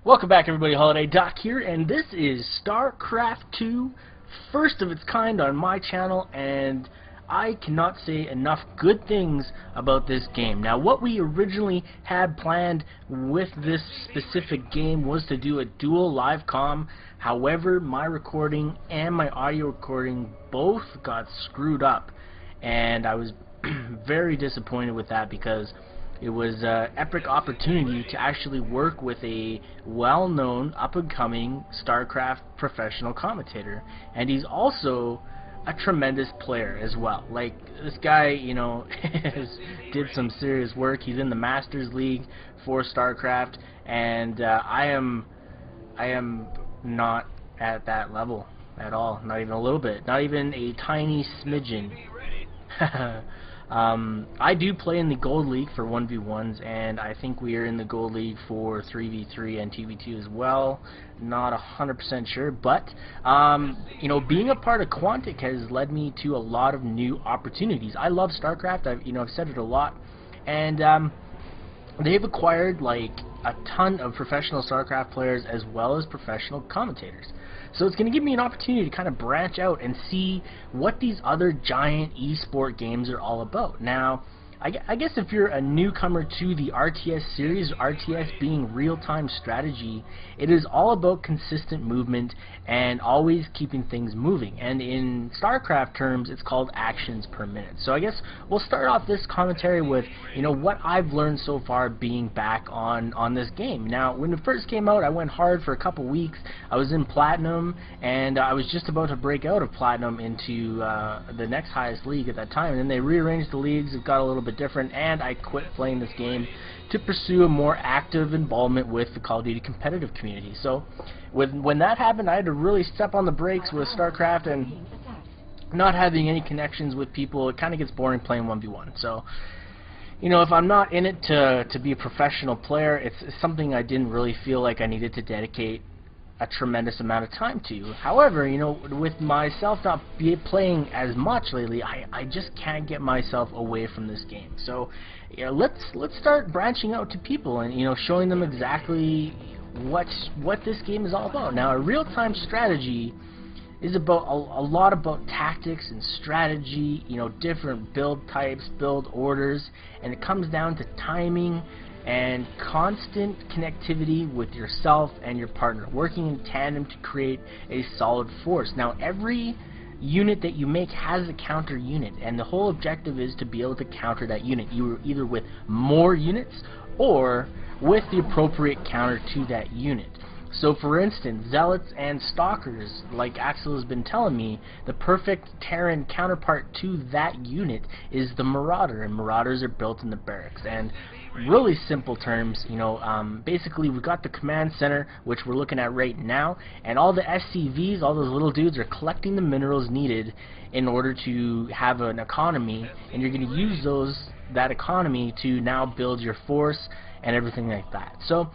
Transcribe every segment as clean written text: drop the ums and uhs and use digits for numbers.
Welcome back, everybody. Holiday Doc here, and this is StarCraft 2, first of its kind on my channel, and I cannot say enough good things about this game. Now, what we originally had planned with this specific game was to do a dual live comm. However, my recording and my audio recording both got screwed up, and I was very disappointed with that because it was an epic opportunity to actually work with a well-known, up-and-coming StarCraft professional commentator, and he's also a tremendous player as well. Like, this guy, you know, did some serious work. He's in the Masters League for StarCraft, and I am not at that level at all. Not even a little bit. Not even a tiny smidgen. I do play in the Gold League for 1v1s, and I think we are in the Gold League for 3v3 and 2v2 as well. Not 100% sure, but you know, being a part of Quantic has led me to a lot of new opportunities. I love StarCraft. I've said it a lot, and they've acquired like a ton of professional StarCraft players as well as professional commentators. So it's going to give me an opportunity to kind of branch out and see what these other giant esport games are all about. Now, I guess if you're a newcomer to the RTS series, RTS being real-time strategy, it is all about consistent movement and always keeping things moving. And in StarCraft terms, it's called actions per minute. So I guess we'll start off this commentary with, you know, what I've learned so far being back on this game. Now, when it first came out, I went hard for a couple weeks. I was in Platinum, and I was just about to break out of Platinum into the next highest league at that time. And then they rearranged the leagues. It got a little bit different, and I quit playing this game to pursue a more active involvement with the Call of Duty competitive community. So when that happened, I had to really step on the brakes with StarCraft, and not having any connections with people, it kind of gets boring playing 1v1. So, you know, if I'm not in it to be a professional player, it's something I didn't really feel like I needed to dedicate a tremendous amount of time to. However, you know, with myself not playing as much lately, I just can't get myself away from this game. So, you know, let's start branching out to people and, you know, showing them exactly what this game is all about. Now, a real-time strategy is about a lot about tactics and strategy, you know, different build types, build orders, and it comes down to timing and constant connectivity with yourself and your partner, working in tandem to create a solid force. Now, every unit that you make has a counter unit, and the whole objective is to be able to counter that unit, either with more units or with the appropriate counter to that unit. So, for instance, Zealots and Stalkers, like Axel has been telling me, the perfect Terran counterpart to that unit is the Marauder, and Marauders are built in the barracks. And really simple terms, you know, basically we've got the command center, which we're looking at right now, and all the SCVs, all those little dudes, are collecting the minerals needed in order to have an economy, and you're going to use that economy to now build your force and everything like that. So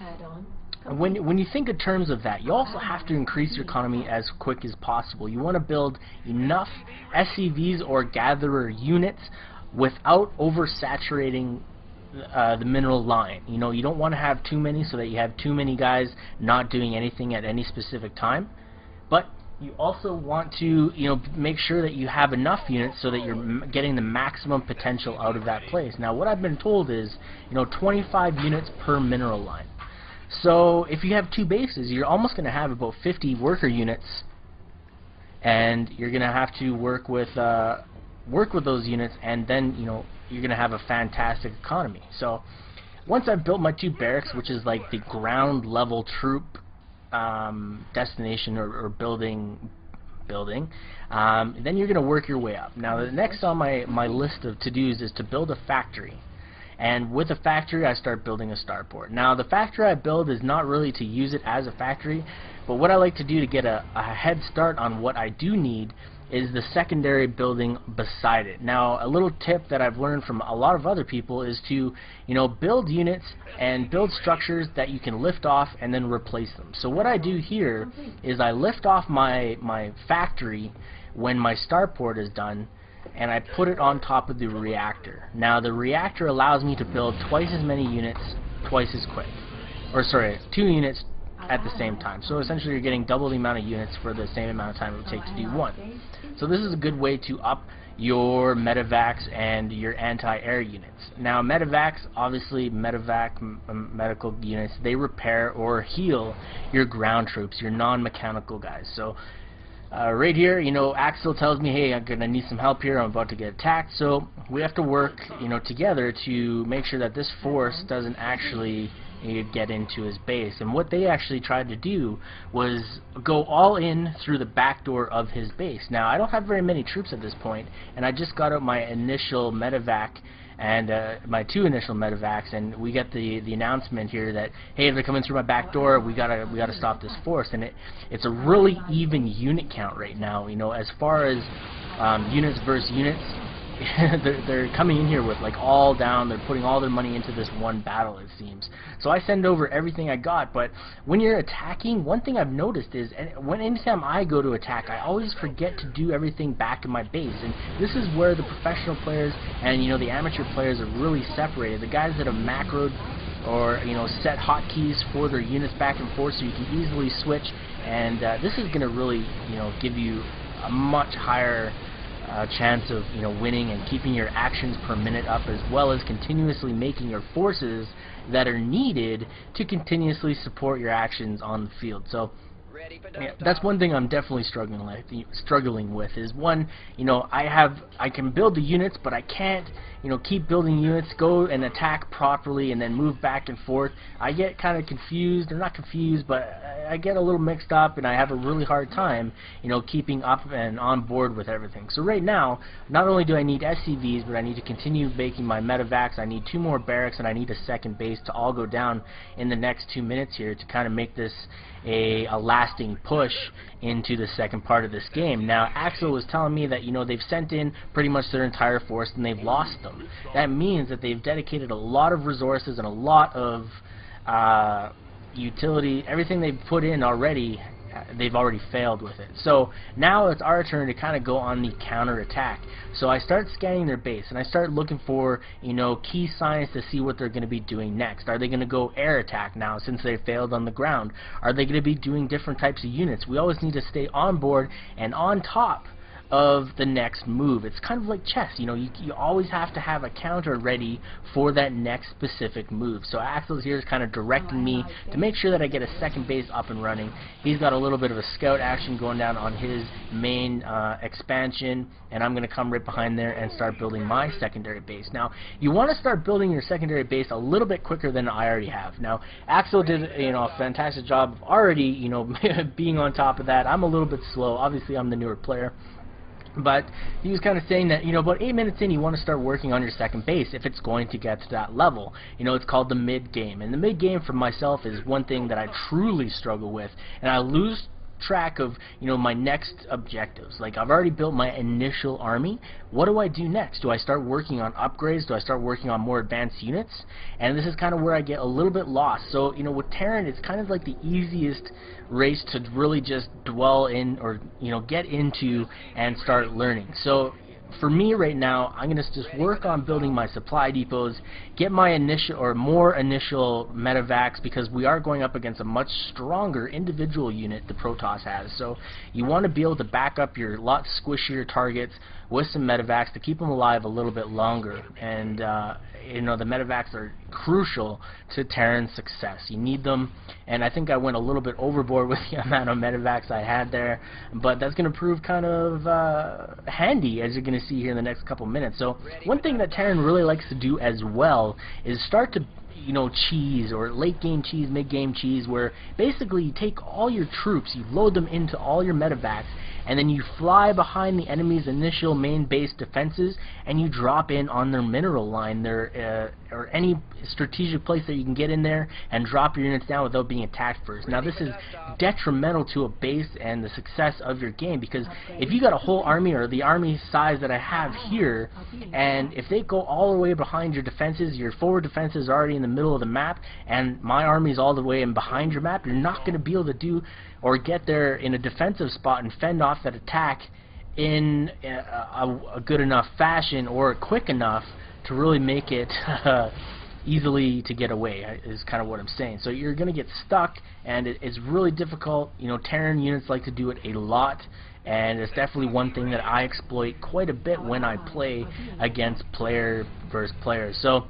when you think in terms of that, you also have to increase your economy as quick as possible. You want to build enough SCVs or gatherer units without oversaturating the mineral line. You know, you don't want to have too many so that you have too many guys not doing anything at any specific time, but you also want to, you know, make sure that you have enough units so that you're getting the maximum potential out of that place. Now, what I've been told is, you know, 25 units per mineral line. So if you have two bases, you're almost going to have about 50 worker units, and you're going to have to work with those units, and then, you know, you're going to have a fantastic economy. So once I've built my two barracks, which is like the ground level troop destination or building, then you're going to work your way up. Now, the next on my list of to-dos is to build a factory. And with a factory, I start building a starport. Now, the factory I build is not really to use it as a factory, but what I like to do to get a head start on what I do need is the secondary building beside it. Now, a little tip that I've learned from a lot of other people is to, you know, build units and build structures that you can lift off and then replace them. So what I do here is I lift off my factory when my starport is done, and I put it on top of the reactor. Now, the reactor allows me to build twice as many units twice as quick. Or sorry, 2 units at the same time. So essentially you're getting double the amount of units for the same amount of time it would take to do one. So this is a good way to up your medevacs and your anti-air units. Now medevacs, obviously medical units, they repair or heal your ground troops, your non-mechanical guys. So right here, you know, Axel tells me, hey, I'm gonna need some help here, I'm about to get attacked, so we have to work, you know, together to make sure that this force doesn't actually get into his base. And what they actually tried to do was go all in through the back door of his base. Now I don't have very many troops at this point, and I just got out my initial medevac and my 2 initial medevacs, and we get the announcement here that, hey, they're coming through my back door, we gotta stop this force. And it's a really even unit count right now, you know, as far as units versus units. they're coming in here with like all down, they're putting all their money into this one battle, it seems. So I send over everything I got, but when you're attacking, one thing I've noticed is anytime I go to attack, I always forget to do everything back in my base. And this is where the professional players and, you know, the amateur players are really separated. The guys that have macroed or, you know, set hotkeys for their units back and forth so you can easily switch, and this is going to really, you know, give you a much higher chance of, you know, winning and keeping your actions per minute up, as well as continuously making your forces that are needed to continuously support your actions on the field. So yeah, that's one thing I'm definitely struggling with is, one, you know, I can build the units, but I can't, you know, keep building units, go and attack properly and then move back and forth. I get kind of confused, or not confused, but I get a little mixed up, and I have a really hard time, you know, keeping up and on board with everything. So right now, not only do I need SCVs, but I need to continue making my medevacs, I need 2 more barracks, and I need a second base to all go down in the next 2 minutes here to kind of make this a lasting push into the second part of this game. Now Axel was telling me that, you know, they've sent in pretty much their entire force and they've lost them. That means that they've dedicated a lot of resources and a lot of utility, everything they've put in already, they've already failed with it. So now it's our turn to kind of go on the counter attack. So I start scanning their base and I start looking for, you know, key signs to see what they're going to be doing next. Are they going to go air attack now since they failed on the ground? Are they going to be doing different types of units? We always need to stay on board and on top of the next move. It's kind of like chess, you know, you always have to have a counter ready for that next specific move. So Axel's here is kind of directing me to make sure that I get a second base up and running. He's got a little bit of a scout action going down on his main expansion, and I'm going to come right behind there and start building my secondary base. Now, you want to start building your secondary base a little bit quicker than I already have. Now, Axel did, you know, a fantastic job of already, you know, being on top of that. I'm a little bit slow. Obviously, I'm the newer player. But he was kind of saying that, you know, about 8 minutes in, you want to start working on your second base if it's going to get to that level. You know, it's called the mid-game. And the mid-game for myself is one thing that I truly struggle with. And I lose track of, you know, my next objectives. Like, I've already built my initial army. What do I do next? Do I start working on upgrades? Do I start working on more advanced units? And this is kind of where I get a little bit lost. So, you know, with Terran, it's kind of like the easiest race to really just dwell in, or, you know, get into and start learning. So for me right now, I'm going to just work on building my supply depots, get my initial or more initial medevacs, because we are going up against a much stronger individual unit the Protoss has. So you want to be able to back up your lot squishier targets with some medevacs to keep them alive a little bit longer. And you know, the medevacs are crucial to Terran's success. You need them, and I think I went a little bit overboard with the amount of medevacs I had there, but that's going to prove kind of handy, as you're going to see here in the next couple minutes. So one thing that Terran really likes to do as well is start to, you know, cheese, or late game cheese, mid game cheese, where basically you take all your troops, you load them into all your medevacs, and then you fly behind the enemy's initial main base defenses, and you drop in on their mineral line, their or any strategic place that you can get in there, and drop your units down without being attacked first. Now this is detrimental to a base and the success of your game, because if you got a whole army, or the army size that I have here, and if they go all the way behind your defenses, your forward defenses are already in the middle of the map, and my army's all the way in behind your map, you're not going to be able to do or get there in a defensive spot and fend off that attack in a good enough fashion, or quick enough to really make it easily to get away, is kind of what I'm saying. So you're going to get stuck, and it's really difficult. You know, Terran units like to do it a lot, and it's definitely one thing that I exploit quite a bit when I play against player versus player. So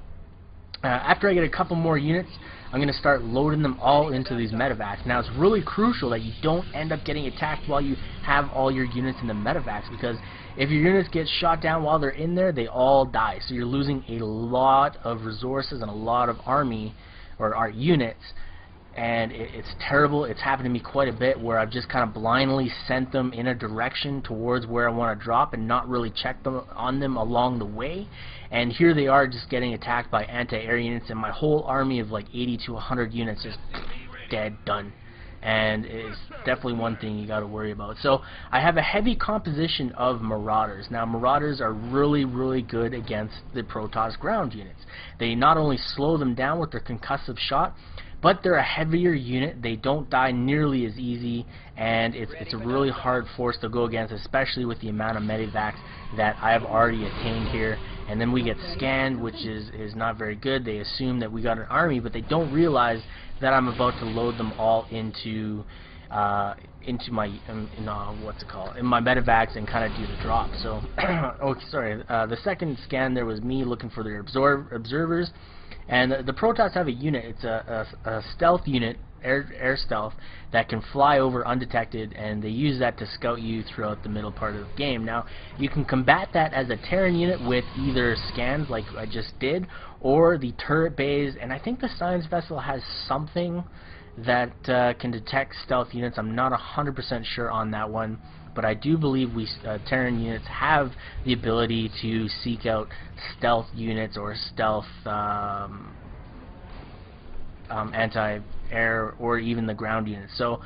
after I get a couple more units, I'm going to start loading them all into these medevacs. Now it's really crucial that you don't end up getting attacked while you have all your units in the medevacs, because if your units get shot down while they're in there, they all die. So you're losing a lot of resources and a lot of army or our units, and it's terrible. It's happened to me quite a bit where I've just kind of blindly sent them in a direction towards where I want to drop and not really checked them on them along the way, and here they are just getting attacked by anti-air units, and my whole army of like 80 to 100 units is dead, done. And it's definitely one thing you got to worry about. So I have a heavy composition of Marauders. Now Marauders are really, really good against the Protoss ground units. They not only slow them down with their concussive shot, but they're a heavier unit. They don't die nearly as easy, and it's a really hard force to go against, especially with the amount of medevacs that I've already attained here. And then we get scanned, which is not very good. They assume that we got an army, but they don't realize that I'm about to load them all into my what's it called, in my medevacs, and kind of do the drop. So oh, sorry, the second scan there was me looking for their observers, and the Protoss have a unit. It's a stealth unit, air stealth, that can fly over undetected, and they use that to scout you throughout the middle part of the game. Now you can combat that as a Terran unit with either scans like I just did, or the turret bays, and I think the science vessel has something that can detect stealth units. I'm not 100% sure on that one, but I do believe we Terran units have the ability to seek out stealth units or stealth anti-air or even the ground units. So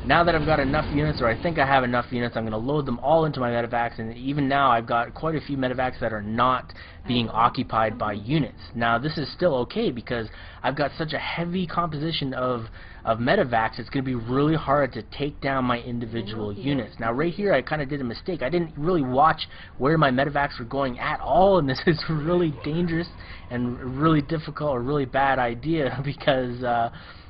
now that I've got enough units, or I think I have enough units, I'm going to load them all into my medevacs, and even now I've got quite a few medevacs that are not being occupied by units. Now this is still okay because I've got such a heavy composition of medevacs. It's going to be really hard to take down my individual units. Now right here I kind of did a mistake. I didn't really watch where my medevacs were going at all, and this is really dangerous and really difficult, or really bad idea, because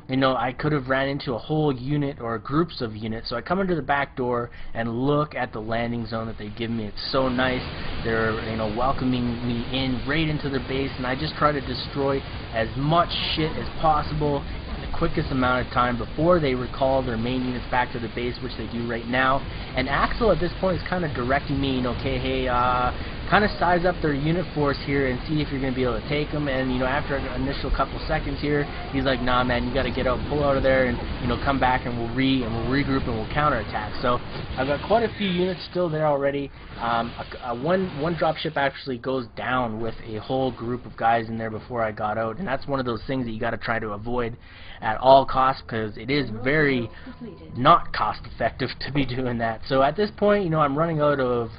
you know, I could have ran into a whole unit or groups of units. So I come into the back door and look at the landing zone that they've given me. It's so nice. They're, you know, welcoming me in right into their base, and I just try to destroy as much shit as possible in the quickest amount of time before they recall their main units back to the base, which they do right now. And Axel at this point is kind of directing me, you know, okay, hey, kind of size up their unit force here and see if you're going to be able to take them. And, you know, after an initial couple seconds here, he's like, nah, man, you got to get out, pull out of there, and, you know, come back, and we'll regroup, and we'll counterattack. So I've got quite a few units still there already. One dropship actually goes down with a whole group of guys in there before I got out, and that's one of those things that you got to try to avoid at all costs, because it is very not cost effective to be doing that. So at this point, you know, I'm running out of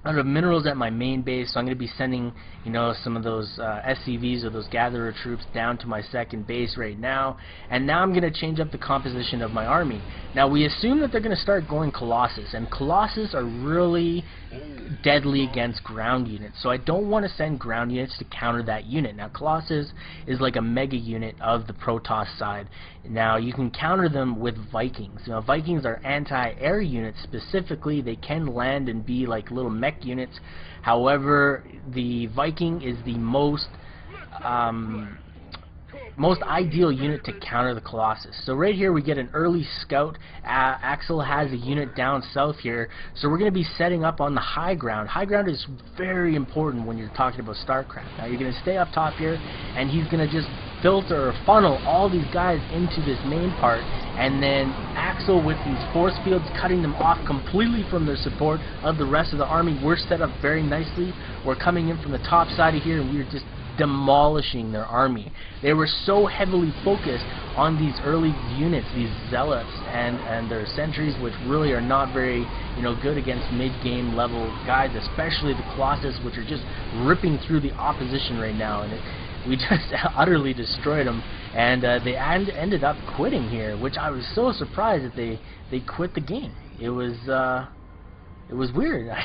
minerals at my main base, so I'm going to be sending, you know, some of those SCVs or those gatherer troops down to my second base right now. And now I'm going to change up the composition of my army. Now we assume that they're going to start going Colossus, and Colossus are really deadly against ground units, so I don't want to send ground units to counter that unit. Now Colossus is like a mega unit of the Protoss side. Now you can counter them with Vikings. You know, Vikings are anti-air units specifically. They can land and be like little mech units. However, the Viking is the most ideal unit to counter the Colossus. So right here we get an early scout. Axel has a unit down south here, so we're going to be setting up on the high ground. High ground is very important when you're talking about StarCraft. Now you're going to stay up top here, and he's going to just filter or funnel all these guys into this main part, and then Axel with these force fields cutting them off completely from their support of the rest of the army. We're set up very nicely. We're coming in from the top side of here, and we're just demolishing their army. They were so heavily focused on these early units, these zealots and their sentries, which really are not very, you know, good against mid-game level guys, especially the Colossus, which are just ripping through the opposition right now. And we just utterly destroyed them, and they ended up quitting here, which I was so surprised that they quit the game. It was weird.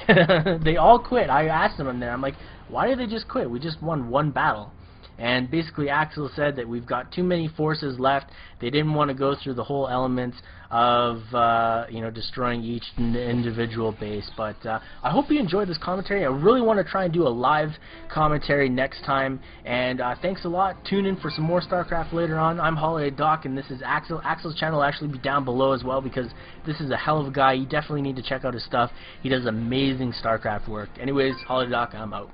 They all quit. I asked them, and I'm like, why did they just quit? We just won one battle. and basically Axel said that we've got too many forces left. They didn't want to go through the whole elements of destroying each individual base. But I hope you enjoyed this commentary. I really want to try and do a live commentary next time, and thanks a lot. Tune in for some more StarCraft later on. I'm Holiday Doc, and this is Axel. Axel's channel will actually be down below as well, because this is a hell of a guy. You definitely need to check out his stuff. He does amazing StarCraft work. Anyways, Holiday Doc, I'm out.